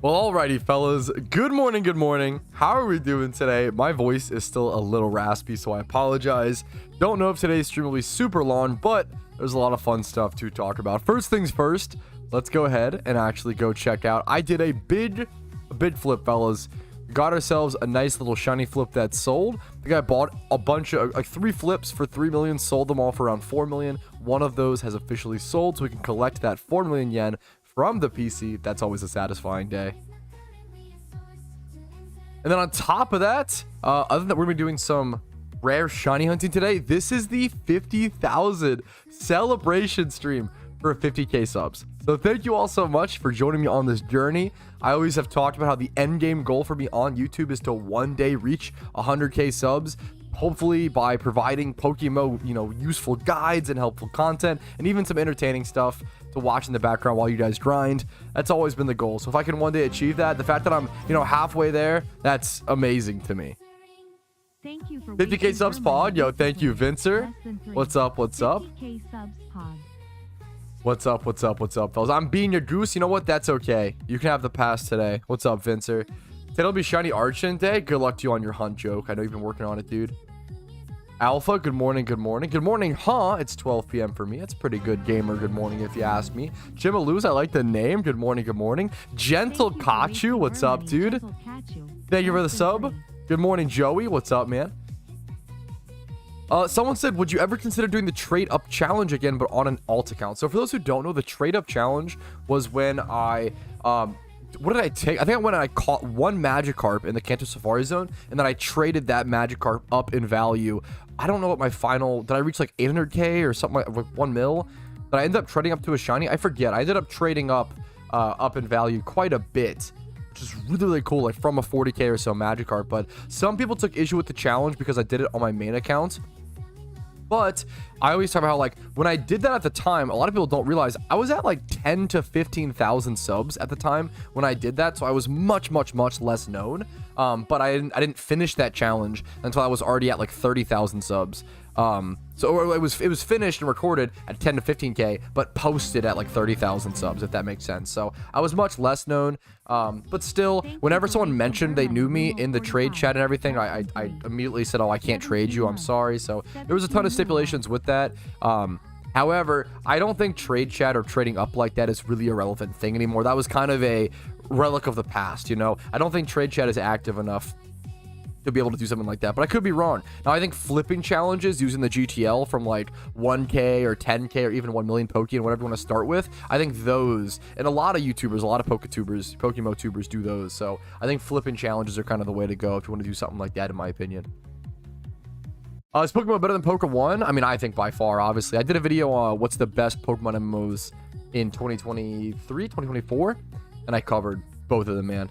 Well, alrighty, fellas. Good morning, good morning. How are we doing today? My voice is still a little raspy, so I apologize. Don't know if today's stream will be super long, but there's a lot of fun stuff to talk about. First things first, let's go ahead and actually go check out. I did a big flip, fellas. Got ourselves a nice little shiny flip that sold. I think I bought a bunch of, like 3 flips for 3 million, sold them all for around 4 million. One of those has officially sold, so we can collect that 4 million yen from the PC. That's always a satisfying day. And then on top of that, other than that, we're gonna be doing some rare shiny hunting today. This is the 50,000 celebration stream for 50k subs. So thank you all so much for joining me on this journey. I always have talked about how the end game goal for me on YouTube is to one day reach 100k subs. Hopefully by providing PokeMMO, useful guides and helpful content, and even some entertaining stuff to watch in the background while you guys grind. That's always been the goal. So if I can one day achieve that, the fact that I'm, halfway there, that's amazing to me. Thank you for 50k subs pod. Yo, thank you, Vincer. What's up? What's up? 50K subs pod. What's up? What's up? What's up, fellas? I'm being your goose. You know what? That's okay. You can have the pass today. What's up, Vincer? Today'll be shiny Archon day. Good luck to you on your hunt, joke. I know you've been working on it, dude. Alpha, good morning, good morning. Good morning, huh? It's 12 p.m. for me. It's pretty good gamer good morning if you ask me. Chimaluz, I like the name. Good morning, good morning. Gentle Kachu, what's up, dude? Thank you for the sub. Good morning, Joey. What's up, man? Someone said, would you ever consider doing the trade up challenge again, but on an alt account? So for those who don't know, the trade up challenge was when I, what did I take? I think I went and I caught one Magikarp in the Kanto Safari Zone, and then I traded that Magikarp up in value. I don't know what my final, did I reach like 800k or something like 1 mil? But I ended up trading up to a shiny. I forget. I ended up trading up in value quite a bit, which is really, really cool, like from a 40k or so Magikarp. But some people took issue with the challenge because I did it on my main account. But I always talk about how, like, when I did that at the time, a lot of people don't realize I was at like 10 to 15,000 subs at the time when I did that. So I was much less known. But I didn't finish that challenge until I was already at like 30,000 subs. So it was finished and recorded at 10 to 15k, but posted at like 30,000 subs, if that makes sense. So I was much less known, but still, whenever someone mentioned they knew me in the trade chat and everything, I immediately said, oh, I can't trade you, I'm sorry. So there was a ton of stipulations with that. However, I don't think trade chat or trading up like that is really a relevant thing anymore. That was kind of a relic of the past, I don't think trade chat is active enough to be able to do something like that, but I could be wrong. Now, I think flipping challenges using the GTL from like 1k or 10k or even 1 million Pokeyen, whatever you want to start with, I think those, and a lot of YouTubers, a lot of PokeMMO tubers do those. So I think flipping challenges are kind of the way to go if you want to do something like that, in my opinion. Is Pokemon better than Poke1? I mean, I think by far, obviously. I did a video on what's the best Pokemon MMOs in 2023, 2024, and I covered both of them, man.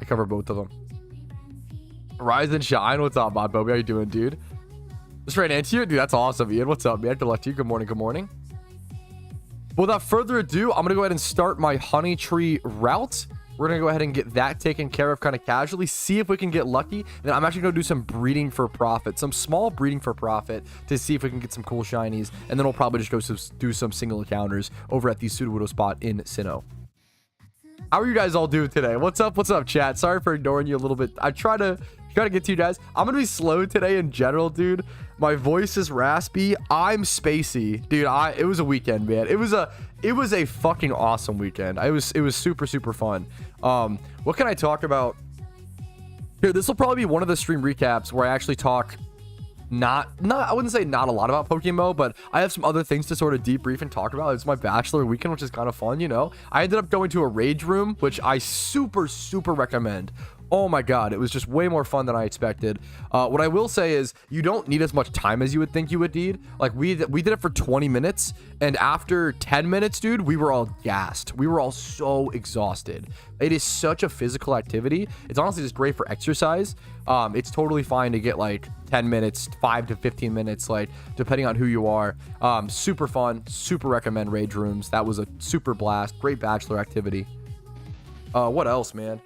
I covered both of them. Rise and shine. What's up, Mod Bobby? How you doing, dude? Just ran into you, dude. That's awesome, Ian. What's up, man? Good luck to you. Good morning. Good morning. Without further ado, I'm gonna go ahead and start my honey tree route. We're gonna go ahead and get that taken care of kind of casually, see if we can get lucky, and then I'm actually gonna do some breeding for profit, some small breeding for profit, to see if we can get some cool shinies, and then we'll probably just go do some single encounters over at the Sudowoodo spot in Sinnoh. How are you guys all doing today? What's up, chat? Sorry for ignoring you a little bit. I try to get to you guys. I'm gonna be slow today in general, dude. My voice is raspy. I'm spacey, dude. It was a weekend, man. It was a fucking awesome weekend. It was super fun. What can I talk about here? This will probably be one of the stream recaps where I actually talk I wouldn't say not a lot about PokeMMO, but I have some other things to sort of debrief and talk about. It's my Bachelor weekend, which is kind of fun, I ended up going to a rage room, which I super recommend. Oh my god, it was just way more fun than I expected. What I will say is you don't need as much time as you would think you would need. Like we did it for 20 minutes, and after 10 minutes, dude, we were all gassed. We were all so exhausted. It is such a physical activity. It's honestly just great for exercise. It's totally fine to get like 10 minutes, 5 to 15 minutes, like depending on who you are. Super fun, super recommend rage rooms. That was a super blast. Great Bachelor activity. What else, man?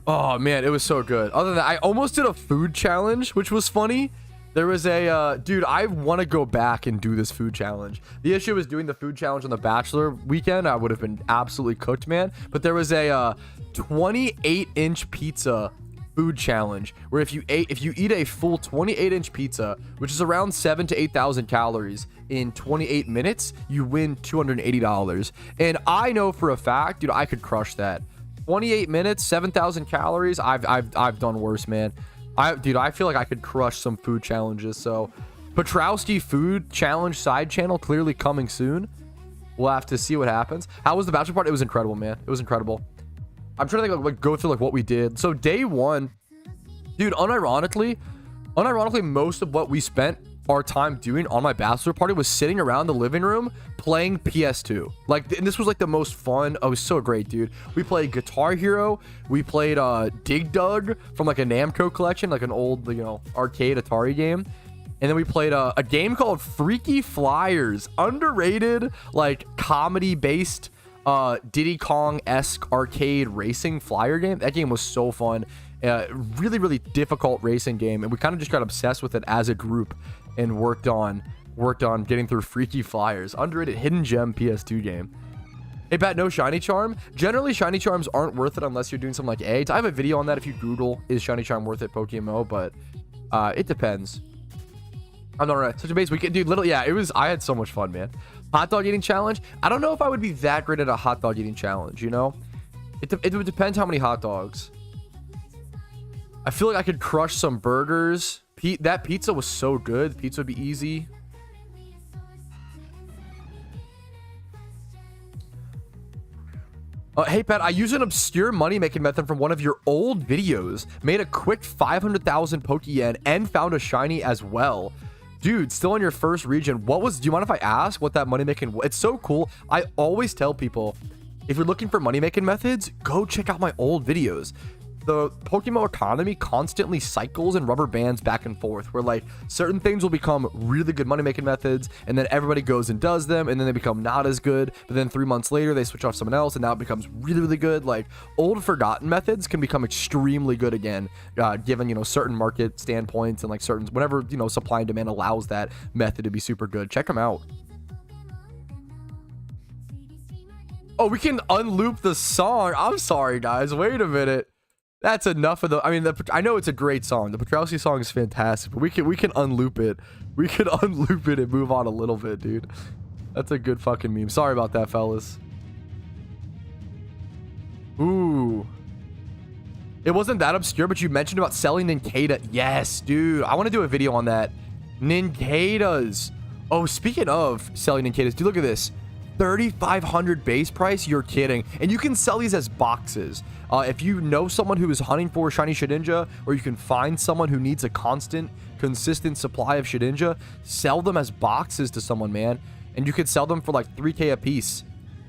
Oh man, it was so good. Other than that, I almost did a food challenge, which was funny. There was a, dude, I want to go back and do this food challenge. The issue is doing the food challenge on the Bachelor weekend. I would have been absolutely cooked, man. But there was a 28-inch pizza food challenge where if you eat a full 28-inch pizza, which is around 7,000 to 8,000 calories in 28 minutes, you win $280. And I know for a fact, dude, I could crush that. 28 minutes, 7,000 calories. I've done worse, man. Dude, I feel like I could crush some food challenges. So, Patrouski food challenge side channel clearly coming soon. We'll have to see what happens. How was the Bachelor part? It was incredible, man. It was incredible. I'm trying to think, like go through like what we did. So day one, dude, unironically, most of what we spent our time doing on my Bachelor party was sitting around the living room playing PS2. Like, and this was like the most fun. Oh, it was so great, dude. We played Guitar Hero. We played Dig Dug from like a Namco collection, like an old, you know, arcade Atari game. And then we played a game called Freaky Flyers, underrated, like comedy based Diddy Kong-esque arcade racing flyer game. That game was so fun. Really, really difficult racing game, and we kind of just got obsessed with it as a group and worked on getting through Freaky Flyers. Underrated hidden gem PS2 game. Hey, Pat, no Shiny Charm. Generally, Shiny Charms aren't worth it unless you're doing something like eggs. I have a video on that if you Google, is Shiny Charm worth it, PokeMMO, but it depends. I'm not right. Such a base weekend, dude. Yeah, it was. I had so much fun, man. Hot dog eating challenge. I don't know if I would be that great at a hot dog eating challenge, you know? It would depend how many hot dogs. I feel like I could crush some burgers. That pizza was so good. The pizza would be easy. Hey, Pat, I used an obscure money-making method from one of your old videos. Made a quick 500,000 Pokeyen and found a shiny as well. Dude, still in your first region. Do you mind if I ask what that money-making... It's so cool. I always tell people, if you're looking for money-making methods, go check out my old videos. The PokeMMO economy constantly cycles and rubber bands back and forth, where like certain things will become really good money-making methods, and then everybody goes and does them, and then they become not as good, but then 3 months later they switch off someone else, and now it becomes really, really good. Like, old forgotten methods can become extremely good again, given, you know, certain market standpoints and like certain, whenever, you know, supply and demand allows that method to be super good. Check them out. Oh, we can unloop the song. I'm sorry, guys. Wait a minute. That's enough of the... I mean, I know it's a great song. The Patrouski song is fantastic, but we can unloop it. We can unloop it and move on a little bit, dude. That's a good fucking meme. Sorry about that, fellas. Ooh. It wasn't that obscure, but you mentioned about selling Ninkata. Yes, dude. I want to do a video on that. Ninkatas. Oh, speaking of selling Ninkatas, dude, look at this. 3,500 base price. You're kidding. And you can sell these as boxes. If you know someone who is hunting for shiny Shedinja, or you can find someone who needs a consistent supply of Shedinja, sell them as boxes to someone, man. And you could sell them for like 3K a piece,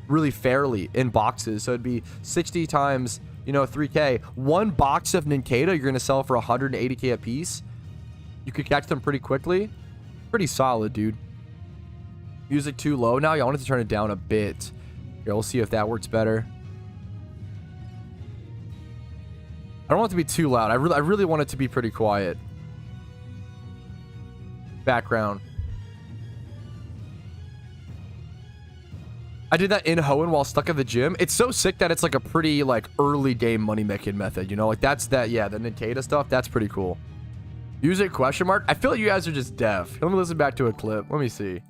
really fairly, in boxes. So it'd be 60 times, you know, 3K. One box of Ninkata you're gonna sell for 180K a piece. You could catch them pretty quickly. Pretty solid, dude. Music too low now. Yeah, I wanted to turn it down a bit. Here, we'll see if that works better. I don't want it to be too loud. I really want it to be pretty quiet. Background. I did that in Hoenn while stuck at the gym. It's so sick that it's like a pretty like early game money making method, you know? Like yeah, the Ninkata stuff, that's pretty cool. Music question mark. I feel like you guys are just deaf. Let me listen back to a clip. Let me see.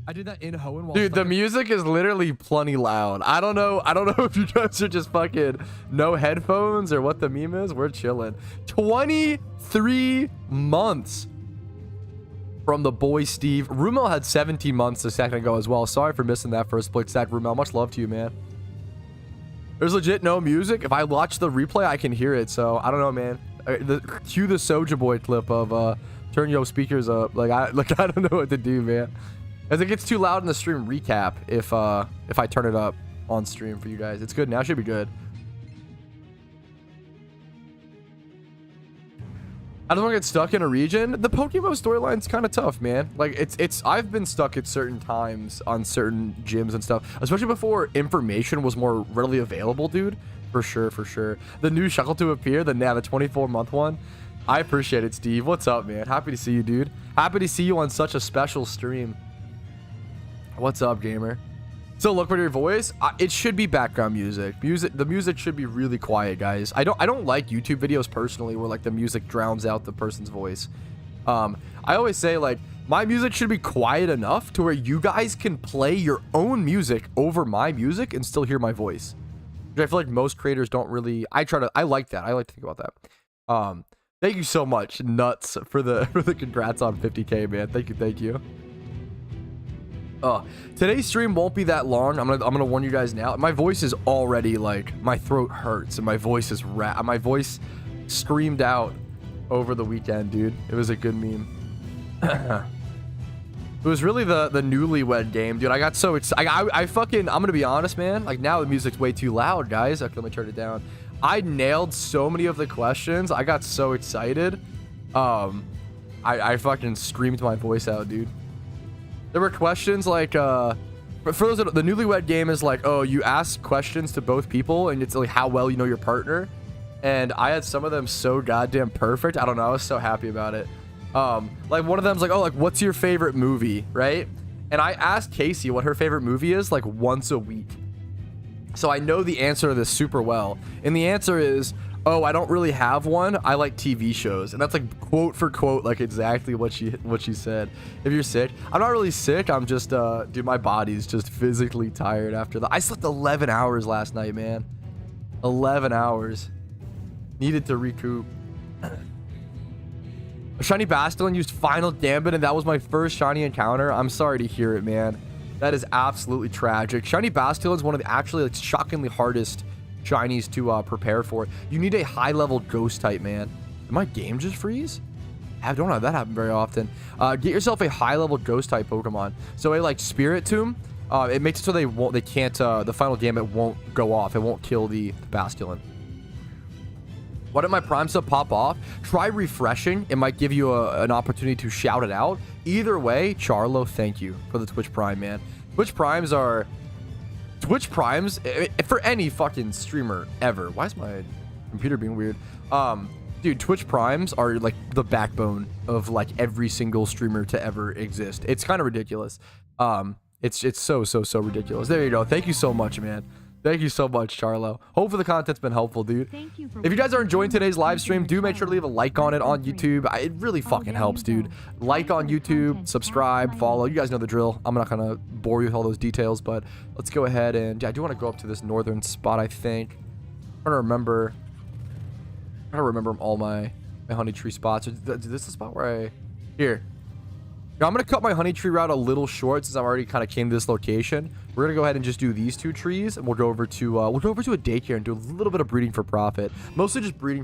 I did that in Hoenn while... Dude, the music is literally plenty loud. I don't know if you guys are just fucking no headphones or what the meme is. We're chilling. 23 months from the boy Steve. Rumel had 17 months a second ago as well. Sorry for missing that first split stack, Rumel. Much love to you, man. There's legit no music. If I watch the replay, I can hear it. So I don't know, man. Cue the Soulja Boy clip of turn your speakers up. Like I don't know what to do, man. As it gets too loud in the stream, recap if I turn it up on stream for you guys. It's good now. Should be good. I don't want to get stuck in a region. The PokeMMO storyline's kind of tough, man. Like I've been stuck at certain times on certain gyms and stuff, especially before information was more readily available, dude. For sure, for sure. The new Shuckle to appear, the 24-month one. I appreciate it, Steve. What's up, man? Happy to see you, dude. Happy to see you on such a special stream. What's up, gamer? So look for your voice. It should be background music. The music should be really quiet, guys. I don't like YouTube videos personally where like the music drowns out the person's voice. I always say like my music should be quiet enough to where you guys can play your own music over my music and still hear my voice. Which I feel like most creators don't really. I like that. I like to think about that. Thank you so much, Nuts, for the congrats on 50K, man. Thank you. Today's stream won't be that long. I'm gonna warn you guys now. My voice is already like my throat hurts and my voice is my voice screamed out over the weekend, dude. It was a good meme. It was really the newlywed game, dude. I got so excited. I fucking, I'm gonna be honest, man. Like now the music's way too loud, guys. Okay, let me turn it down. I nailed so many of the questions. I got so excited. I fucking screamed my voice out, dude. There were questions like, for those that, the newlywed game is like, oh, you ask questions to both people and it's like how well you know your partner. And I had some of them so goddamn perfect. I don't know. I was so happy about it. Like one of them's like, oh, like what's your favorite movie, right? And I asked Casey what her favorite movie is like once a week. So I know the answer to this super well. And the answer is, oh, I don't really have one. I like TV shows. And that's like quote for quote, like exactly what she said. If you're sick, I'm not really sick. I'm just, dude, my body's just physically tired after that. I slept 11 hours last night, man. 11 hours. Needed to recoup. Shiny Bastion used Final Gambit, and that was my first shiny encounter. I'm sorry to hear it, man. That is absolutely tragic. Shiny Bastion is one of the actually like shockingly hardest shinies to prepare for. You need a high-level ghost type, man. Did my game just freeze? I don't have that happen very often. Get yourself a high-level ghost type Pokemon. So a like Spirit Tomb, it makes it so they can't the Final Gambit won't go off. It won't kill the Bastion. Why did my Prime sub pop off? Try refreshing. It might give you an opportunity to shout it out. Either way, Charlo, thank you for the Twitch Prime, man. Twitch Primes, for any fucking streamer ever. Why is my computer being weird? Dude, Twitch Primes are like the backbone of like every single streamer to ever exist. It's kind of ridiculous. It's so ridiculous. There you go. Thank you so much, man. Thank you so much, Charlo. Hopefully the content's been helpful, dude. If you guys are enjoying today's live stream, do make sure to leave a like on it on YouTube. It really fucking helps, dude. Like on YouTube, subscribe, follow. You guys know the drill. I'm not gonna bore you with all those details, but let's go ahead and I do want to go up to this northern spot, I think. I'm trying to remember all my honey tree spots. Is this the spot where here. Now, I'm going to cut my honey tree route a little short since I already kind of came to this location. We're going to go ahead and just do these two trees, and we'll go over to a daycare and do a little bit of breeding for profit. Mostly just breeding